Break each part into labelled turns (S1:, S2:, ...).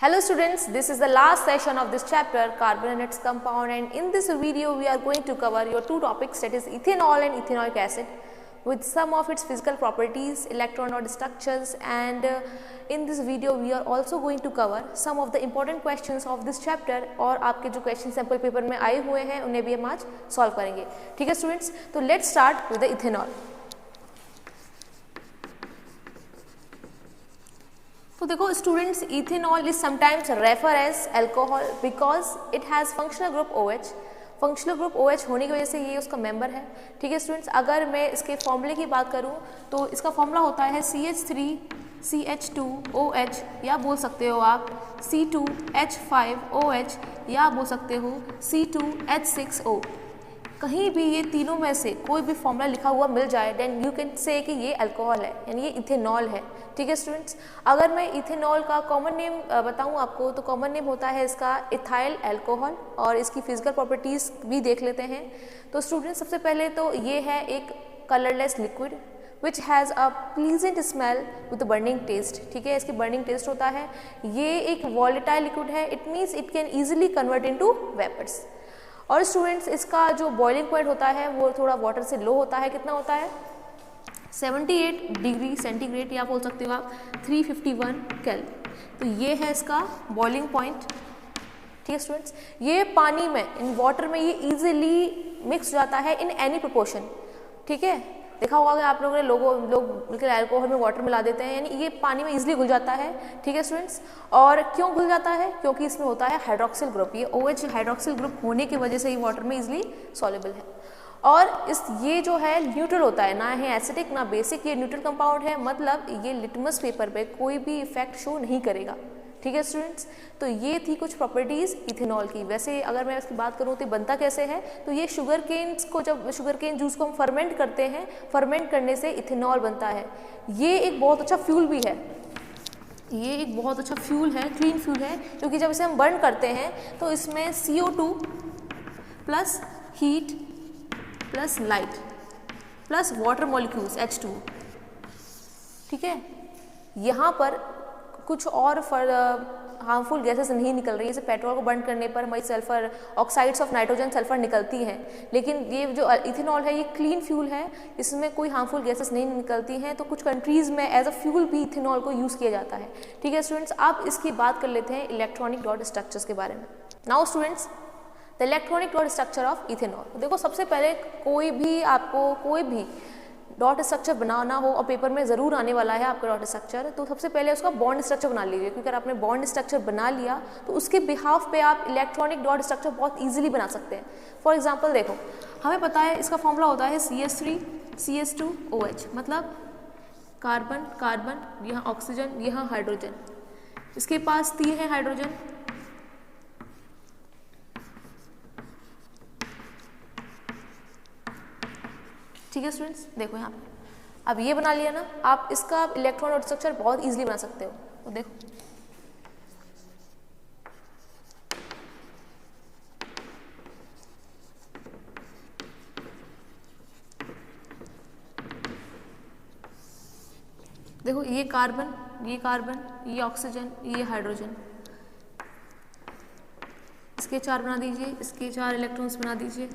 S1: Hello students, this is the last session of this chapter, carbon and its compound, and in this video we are going to cover your two topics, that is ethanol and ethanoic acid with some of its physical properties, electron structures, and in this video we are also going to cover some of the important questions of this chapter और आपके जो question sample paper में आए हुए हैं उन्हें भी हम आज सॉल्व करेंगे। ठीक है स्टूडेंट्स, तो let's start with the ethanol. तो देखो students, ethanol is sometimes refer as alcohol because it has functional group OH। Functional group OH होने की वजह से ये उसका मेंबर है। ठीक है स्टूडेंट्स, अगर मैं इसके फॉर्मूले की बात करूँ तो इसका फॉर्मूला होता है CH3CH2OH, या बोल सकते हो आप C2H5OH, या बोल सकते हो C2H6O। कहीं भी ये तीनों में से कोई भी फॉर्मूला लिखा हुआ मिल जाए देन यू कैन से कि ये अल्कोहल है, यानी ये इथेनॉल है। ठीक है स्टूडेंट्स, अगर मैं इथेनॉल का कॉमन नेम बताऊं आपको तो कॉमन नेम होता है इसका इथाइल अल्कोहल, और इसकी फिजिकल प्रॉपर्टीज़ भी देख लेते हैं। तो स्टूडेंट्स सबसे पहले तो ये है एक colourless liquid which has a pleasant smell with burning taste. ठीक है, इसकी बर्निंग टेस्ट होता है। ये एक वॉलेटाइल लिक्विड है, it means it can easily convert into vapours. और स्टूडेंट्स इसका जो बॉइलिंग पॉइंट होता है वो थोड़ा वाटर से लो होता है। कितना होता है? 78 डिग्री सेंटीग्रेड, या बोल सकते हो आप 351 केल्विन। तो ये है इसका बॉइलिंग पॉइंट। ठीक है स्टूडेंट्स, ये पानी में इन वाटर में ये इजीली मिक्स जाता है इन एनी प्रोपोर्शन। ठीक है, देखा होगा कि आप लोगों ने लोग मिलकर अल्कोहल में वाटर मिला देते हैं, यानी ये पानी में इजीली घुल जाता है। ठीक है स्टूडेंट्स, और क्यों घुल जाता है? क्योंकि इसमें होता है हाइड्रोक्सिल ग्रुप। ये OH हाइड्रोक्सिल ग्रुप होने की वजह से ये वाटर में इजीली सॉल्युबल है। और ये जो है न्यूट्रल होता है, ना है एसिडिक ना बेसिक, ये न्यूट्रल कंपाउंड है, मतलब ये लिटमस पेपर पे कोई भी इफेक्ट शो नहीं करेगा। ठीक है स्टूडेंट्स, तो ये थी कुछ प्रॉपर्टीज़ इथेनॉल की। वैसे अगर मैं इसकी बात करूँ तो बनता कैसे है, तो ये शुगर केन्स को, जब शुगर केन जूस को हम फर्मेंट करते हैं, फर्मेंट करने से इथेनॉल बनता है। ये एक बहुत अच्छा फ्यूल भी है, ये एक बहुत अच्छा फ्यूल है, क्लीन फ्यूल है, क्योंकि जब इसे हम बर्न करते हैं तो इसमें CO2 plus heat plus light plus water molecules H2। ठीक है, यहाँ पर कुछ और हार्मफुल गैसेस नहीं निकल रही है। जैसे पेट्रोल को बर्न करने पर हमारी sulphur oxides of nitrogen sulphur निकलती हैं, लेकिन ये जो इथेनॉल है ये क्लीन फ्यूल है, इसमें कोई हार्मफुल गैसेस नहीं निकलती हैं। तो कुछ कंट्रीज़ में एज अ फ्यूल भी इथेनॉल को यूज़ किया जाता है। ठीक है स्टूडेंट्स, आप इसकी बात कर लेते हैं इलेक्ट्रॉनिक डॉट स्ट्रक्चर्स के बारे में। Now students, the electronic dot structure of ethanol. देखो सबसे पहले कोई भी डॉट स्ट्रक्चर बनाना हो, और पेपर में ज़रूर आने वाला है आपका डॉट स्ट्रक्चर, तो सबसे पहले उसका बॉन्ड स्ट्रक्चर बना लीजिए, क्योंकि अगर आपने बॉन्ड स्ट्रक्चर बना लिया तो उसके बिहाफ पे आप इलेक्ट्रॉनिक डॉट स्ट्रक्चर बहुत इजीली बना सकते हैं। फॉर एग्जांपल देखो, हमें पता है इसका फॉर्मूला होता है CH3CH2OH, मतलब कार्बन कार्बन, यहाँ ऑक्सीजन, यहाँ हाइड्रोजन, इसके पास 3 है हाइड्रोजन। ठीक है स्टूडेंट्स, देखो यहाँ पे अब ये बना लिया ना, आप इसका इलेक्ट्रॉन डॉट स्ट्रक्चर बहुत इजीली बना सकते हो। तो देखो देखो, ये कार्बन, ये ऑक्सीजन, ये हाइड्रोजन, इसके 4 बना दीजिए, इसके 4 इलेक्ट्रॉन्स बना दीजिए,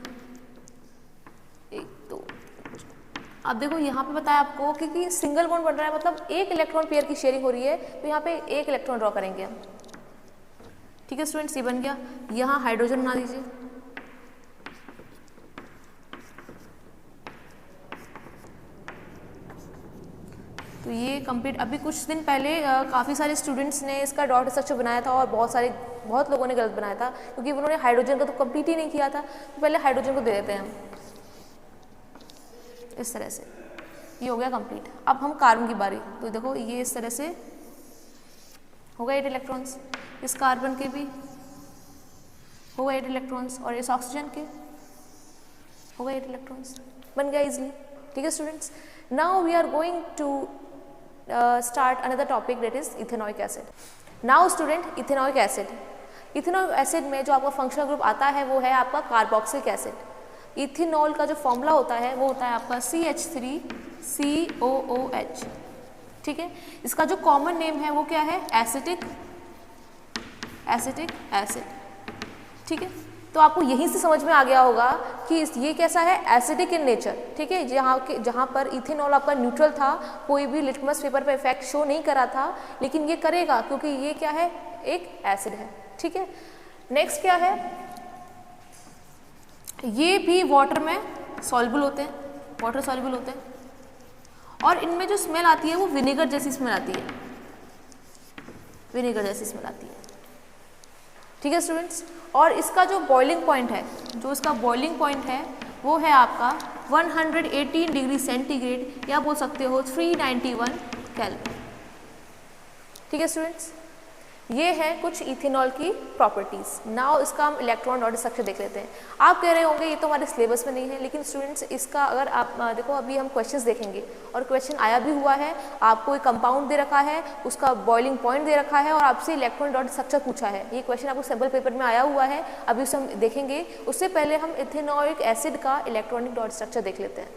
S1: 1 2। अब देखो यहाँ पे बताया आपको कि सिंगल बॉन्ड बन रहा है, मतलब एक इलेक्ट्रॉन पेयर की शेयरिंग हो रही है, तो यहाँ पे एक इलेक्ट्रॉन ड्रॉ करेंगे हम। ठीक है स्टूडेंट्स, ये बन गया। यहाँ हाइड्रोजन बना दीजिए, तो ये कंप्लीट। अभी कुछ दिन पहले काफ़ी सारे स्टूडेंट्स ने इसका डॉट स्ट्रक्चर बनाया था, और बहुत लोगों ने गलत बनाया था, क्योंकि उन्होंने हाइड्रोजन का तो कंप्लीट ही नहीं किया था। तो पहले हाइड्रोजन को दे देते हैं हम इस तरह से, ये हो गया कंप्लीट। अब हम कार्बन की बारी, तो देखो ये इस तरह से हो गए 8 इलेक्ट्रॉन्स, इस कार्बन के भी हो गए 8 इलेक्ट्रॉन्स, और इस ऑक्सीजन के हो गए 8 इलेक्ट्रॉन्स, बन गया इजीली। ठीक है students, now we are going to start another topic, that is ethanoic acid. Now student, ethanoic acid में जो आपका फंक्शनल ग्रुप आता है वो है आपका कार्बोक्सिलिक एसिड। इथेनॉल का जो फॉर्मूला होता है वो होता है आपका CH3COOH। ठीक है, इसका जो कॉमन नेम है वो क्या है? एसिटिक एसिटिक एसिड, ठीक है। तो आपको यहीं से समझ में आ गया होगा कि ये कैसा है, एसिडिक इन नेचर, ठीक है। जहाँ पर इथेनॉल आपका न्यूट्रल था, कोई भी लिटमस पेपर पे इफेक्ट शो नहीं करा था, लेकिन ये करेगा क्योंकि ये क्या है, एक एसिड है, ठीक है। नेक्स्ट क्या है, ये भी वाटर में सॉल्युबल होते हैं, वाटर सॉल्युबल होते हैं, और इनमें जो स्मेल आती है वो विनेगर जैसी स्मेल आती है, विनेगर जैसी स्मेल आती है, ठीक है स्टूडेंट्स। और इसका जो बॉइलिंग पॉइंट है, जो इसका बॉइलिंग पॉइंट है वो है आपका 118 डिग्री सेंटीग्रेड, या बोल सकते हो 391 केल्विन, ठीक है स्टूडेंट्स। ये है कुछ इथेनॉल की प्रॉपर्टीज। नाउ इसका हम इलेक्ट्रॉन डॉट स्ट्रक्चर देख लेते हैं। आप कह रहे होंगे ये तो हमारे सिलेबस में नहीं है, लेकिन स्टूडेंट्स इसका अगर आप देखो, अभी हम क्वेश्चंस देखेंगे और क्वेश्चन आया भी हुआ है, आपको एक कंपाउंड दे रखा है, उसका बॉइलिंग पॉइंट दे रखा है और आपसे इलेक्ट्रॉन डॉट स्ट्रक्चर पूछा है। ये क्वेश्चन आपको सैम्पल पेपर में आया हुआ है, अभी उसे हम देखेंगे। उससे पहले हम इथेनॉइक एसिड का इलेक्ट्रॉनिक डॉट स्ट्रक्चर देख लेते हैं।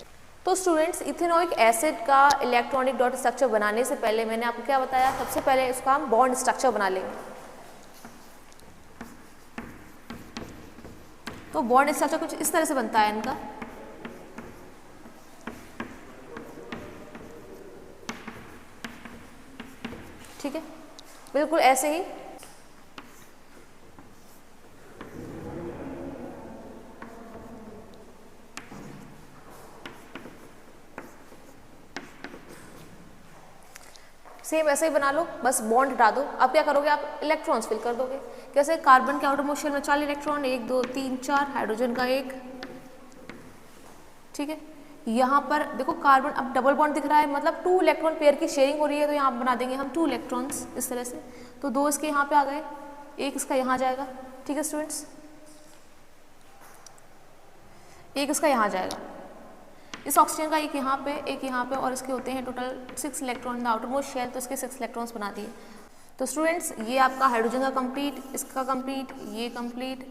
S1: तो स्टूडेंट्स, इथेनॉइक एसिड का इलेक्ट्रॉनिक डॉट स्ट्रक्चर बनाने से पहले मैंने आपको क्या बताया, सबसे पहले इसका हम बॉन्ड स्ट्रक्चर बना लेंगे। तो बॉन्ड स्ट्रक्चर कुछ इस तरह से बनता है इनका, ठीक है, बिल्कुल ऐसे ही। सेम ऐसे ही बना लो, बस बॉन्ड हटा दो। अब क्या करोगे, आप इलेक्ट्रॉन्स फिल कर दोगे। कैसे, कार्बन के आउटर मोस्ट शेल में 4 इलेक्ट्रॉन, 1 2 3 4, हाइड्रोजन का 1, ठीक है। यहाँ पर देखो कार्बन अब डबल बॉन्ड दिख रहा है, मतलब 2 इलेक्ट्रॉन पेयर की शेयरिंग हो रही है, तो यहाँ बना देंगे हम 2 इलेक्ट्रॉन्स इस तरह से। तो 2 इसके यहाँ पे आ गए, 1 इसका यहाँ जाएगा, ठीक है स्टूडेंट्स, 1 इसका यहाँ जाएगा। इस ऑक्सीजन का 1 यहाँ पे और इसके होते हैं total 6 electron in outer most shell, तो इसके 6 इलेक्ट्रॉन्स बना दिए। तो स्टूडेंट्स, ये आपका हाइड्रोजन का कंप्लीट, इसका कंप्लीट, ये कंप्लीट।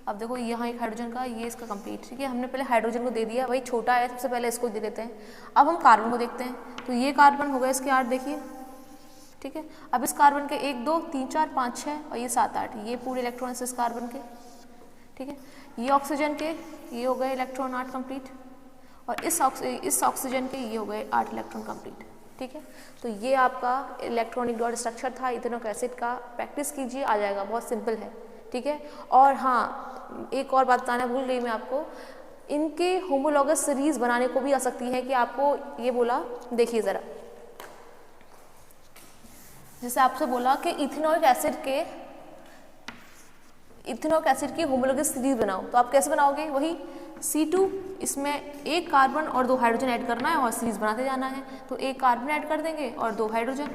S1: अब देखो यहाँ एक हाइड्रोजन का, ये इसका कंप्लीट, ठीक है। हमने पहले हाइड्रोजन को दे दिया, वही छोटा है, सबसे पहले इसको दे देते हैं। अब हम कार्बन को देखते हैं, तो ये कार्बन हो गए इसके 8, देखिए, ठीक है। अब इस कार्बन के 1 2 3 4 5 6 और ये 7 8, ये पूरे इलेक्ट्रॉन्स इस कार्बन के, ठीक है। ये ऑक्सीजन के ये हो गए इलेक्ट्रॉन 8 कंप्लीट, और इस ऑक्सीजन के ये हो गए 8 इलेक्ट्रॉन कंप्लीट, ठीक है। तो ये आपका इलेक्ट्रॉनिक डॉट स्ट्रक्चर था इथेनॉइक एसिड का। प्रैक्टिस कीजिए, आ जाएगा, बहुत सिंपल है, ठीक है। और हाँ, एक और बात बताना भूल गई मैं आपको, इनके होमोलॉगस सीरीज बनाने को भी आ सकती है। कि आपको ये बोला, देखिए ज़रा, जैसे आपसे बोला कि इथेनॉइक एसिड की होमोलॉगस सीरीज बनाओ, तो आप कैसे बनाओगे, वही C2, इसमें 1 कार्बन और 2 हाइड्रोजन ऐड करना है और सीरीज बनाते जाना है। तो 1 कार्बन ऐड कर देंगे और 2 हाइड्रोजन।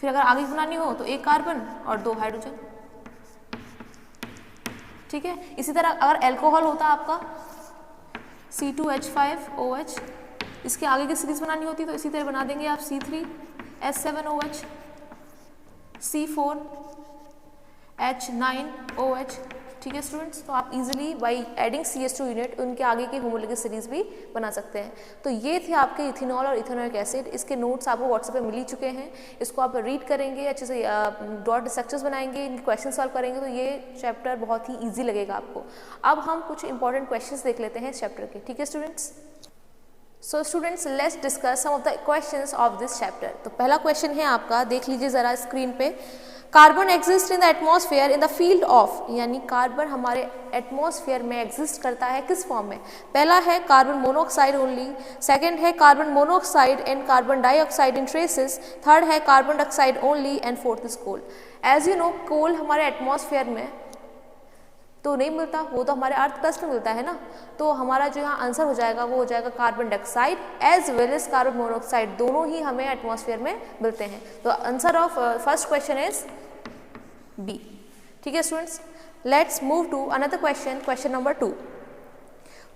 S1: फिर अगर आगे बनानी हो तो 1 कार्बन और 2 हाइड्रोजन, ठीक है। इसी तरह अगर एल्कोहल होता आपका C2H5OH, इसके आगे की सीरीज बनानी होती तो इसी तरह बना देंगे आप C3H7OH, C4H9OH, ठीक है स्टूडेंट्स। तो आप easily by adding CH2 unit उनके आगे की होमोलॉगस सीरीज भी बना सकते हैं। तो ये थे आपके इथेनॉल और इथेनॉइक एसिड। इसके नोट्स आपको व्हाट्सएप पे मिल ही चुके हैं। इसको आप रीड करेंगे, अच्छे से डॉट स्ट्रक्चर्स बनाएंगे, इनके क्वेश्चन सॉल्व करेंगे, तो ये चैप्टर बहुत ही ईजी लगेगा आपको। अब हम कुछ इंपॉर्टेंट क्वेश्चन देख लेते हैं इस चैप्टर के, ठीक है students. So students, let's discuss some of the questions of this chapter. तो पहला क्वेश्चन है आपका, देख लीजिए ज़रा स्क्रीन पे। Carbon exist in the atmosphere in the field of, यानी कार्बन हमारे एटमॉस्फेयर में एग्जिस्ट करता है किस फॉर्म में। पहला है कार्बन मोनोऑक्साइड ओनली, सेकंड है carbon monoxide and carbon dioxide in traces, third है carbon dioxide only and fourth is coal. As you know, coal हमारे एटमॉस्फेयर में तो नहीं मिलता, वो तो हमारे अर्थ क्रस्ट में मिलता है ना। तो हमारा जो यहाँ आंसर हो जाएगा वो हो जाएगा carbon dioxide as well as carbon monoxide, दोनों ही हमें एटमॉस्फेयर में मिलते हैं। तो answer of first question is B, ठीक है students. Let's move to another question, question number 2।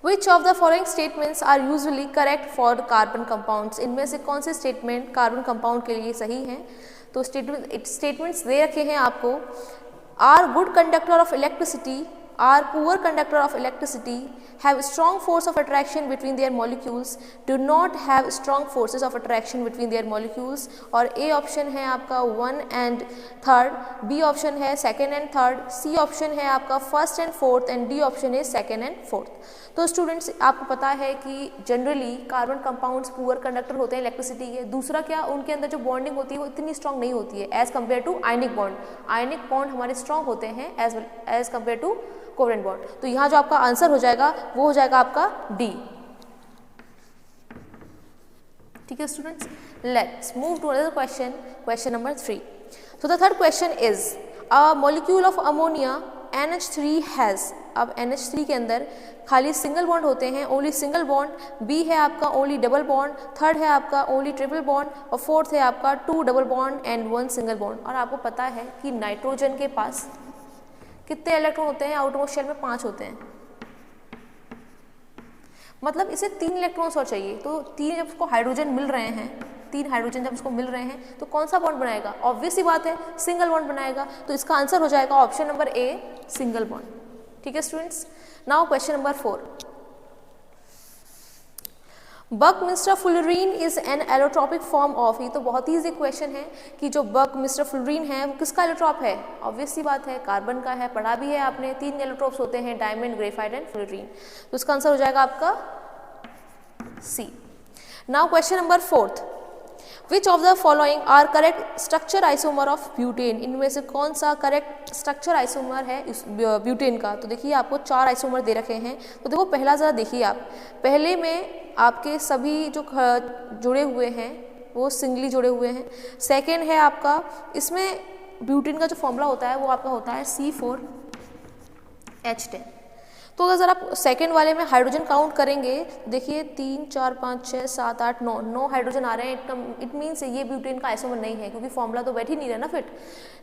S1: Which of the following statements are usually correct for carbon compounds? इनमें से कौन से स्टेटमेंट कार्बन कंपाउंड के लिए सही हैं? तो स्टेटमेंट्स दे रखे हैं आपको। Are good conductor of electricity, are poor conductor of electricity, have strong force of attraction between their molecules, do not have strong forces of attraction between their molecules। और A option है आपका 1 and 3rd, B option है 2nd and 3rd, C option है आपका 1st and 4th and D option है 2nd and 4th। तो students आपको पता है कि generally carbon compounds poor conductor होते हैं इलेक्ट्रिसिटी के। दूसरा क्या, उनके अंदर जो बॉन्डिंग होती है वो इतनी स्ट्रांग नहीं होती है as compare to ionic bond. Ionic bond हमारे स्ट्रांग होते हैं as compare to covalent bond. तो यहाँ जो आपका आंसर हो जाएगा वो हो जाएगा आपका डी। ठीक है students, let's move to another question, question number 3। So the third question is a molecule of ammonia NH3 has. अब NH3 के अंदर खाली सिंगल बॉन्ड होते हैं, ओनली सिंगल बॉन्ड। B है आपका ओनली डबल बॉन्ड, 3rd है आपका ओनली ट्रिपल बॉन्ड और 4th है आपका 2 double bond and 1 single bond. और आपको पता है कि नाइट्रोजन के पास कितने इलेक्ट्रॉन होते हैं, आउटरमोस्ट शेल में 5 होते हैं, मतलब इसे 3 इलेक्ट्रॉन्स और चाहिए। तो 3 जब उसको हाइड्रोजन मिल रहे हैं, 3 हाइड्रोजन जब उसको मिल रहे हैं तो कौन सा बॉन्ड बनाएगा? ऑब्वियस सी बात है सिंगल बॉन्ड बनाएगा। तो इसका आंसर हो जाएगा option number A, single bond. ठीक है students, now question number 4। Buckminster fullerene is an allotropic form of. ये तो बहुत ही इजी क्वेश्चन है कि जो बकमिस्टर फुलरीन है वो किसका एलोट्रॉप है? ऑब्वियस सी बात है कार्बन का है, पढ़ा भी है आपने। 3 एलोट्रॉप्स होते हैं, डायमंड, ग्रेफाइट एंड फुलरीन। तो इसका आंसर हो जाएगा आपका C. Now question number 4th, which of the following are correct structure isomer of butane. इनमें से कौन सा करेक्ट स्ट्रक्चर आइसोमर है इस ब्यूटेन का? तो देखिए आपको 4 आइसोमर दे रखे हैं। तो देखो पहला ज़रा देखिए आप, पहले में आपके सभी जो जुड़े हुए हैं वो सिंगली जुड़े हुए हैं। सेकेंड है आपका, इसमें ब्यूटेन का जो फॉर्मूला होता है वो आपका होता है C4H10। तो अगर आप सेकेंड वाले में हाइड्रोजन काउंट करेंगे, देखिए 3 4 5 6 7 8 9 हाइड्रोजन आ रहे हैं। इट मीन्स ये ब्यूटेन का आइसोमर नहीं है क्योंकि फॉर्मूला तो बैठ ही नहीं रहा ना फिट।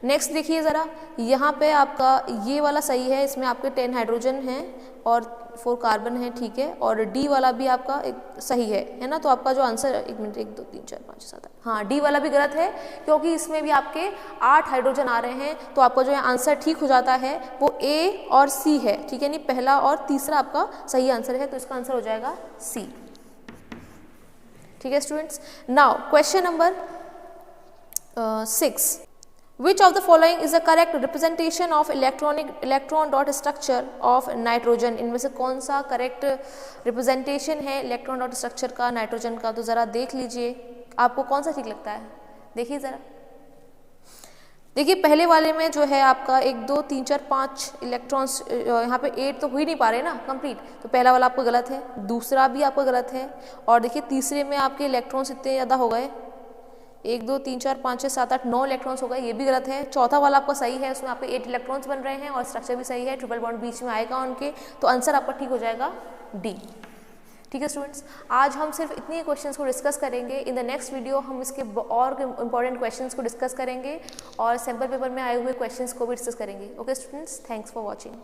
S1: नेक्स्ट देखिए ज़रा, यहाँ पे आपका ये वाला सही है, इसमें आपके 10 हाइड्रोजन हैं और 4 कार्बन है, ठीक है। और डी वाला भी आपका एक सही है ना। तो आपका जो आंसर, 1 मिनट, 1 2 3 4 5 7 8, हाँ डी वाला भी गलत है क्योंकि इसमें भी आपके 8 हाइड्रोजन आ रहे हैं। तो आपका जो है आंसर ठीक हो जाता है वो ए और सी है, ठीक है। नहीं, पहला और तीसरा आपका सही आंसर है। तो इसका आंसर हो जाएगा सी। ठीक है students, now question number 6। Which of the following is the correct representation of electron dot structure of nitrogen? इनमें से कौन सा करेक्ट रिप्रेजेंटेशन है इलेक्ट्रॉन डॉट स्ट्रक्चर का नाइट्रोजन का? तो ज़रा देख लीजिए आपको कौन सा ठीक लगता है। देखिए ज़रा, देखिए पहले वाले में जो है आपका 1 2 3 4 5 इलेक्ट्रॉन्स, यहाँ पे 8 तो हो ही नहीं पा रहे ना कंप्लीट। तो पहला वाला आपका गलत है, दूसरा भी आपका गलत है, और देखिए तीसरे में आपके इलेक्ट्रॉन्स इतने ज़्यादा हो गए, 1 2 3 4 5 6 7 8 9 इलेक्ट्रॉन्स हो गए, ये भी गलत है। चौथा वाला आपका सही है, उसमें आपके 8 इलेक्ट्रॉन्स बन रहे हैं और स्ट्रक्चर भी सही है, ट्रिपल बॉन्ड बीच में आएगा उनके। तो आंसर आपका ठीक हो जाएगा डी। ठीक है स्टूडेंट्स, आज हम सिर्फ इतनी क्वेश्चंस को डिस्कस करेंगे। इन द नेक्स्ट वीडियो हम इसके और इंपॉर्टेंट क्वेश्चंस को डिस्कस करेंगे और सैम्पल पेपर में आए हुए क्वेश्चंस को भी डिस्कस करेंगे। Okay students, thanks for watching.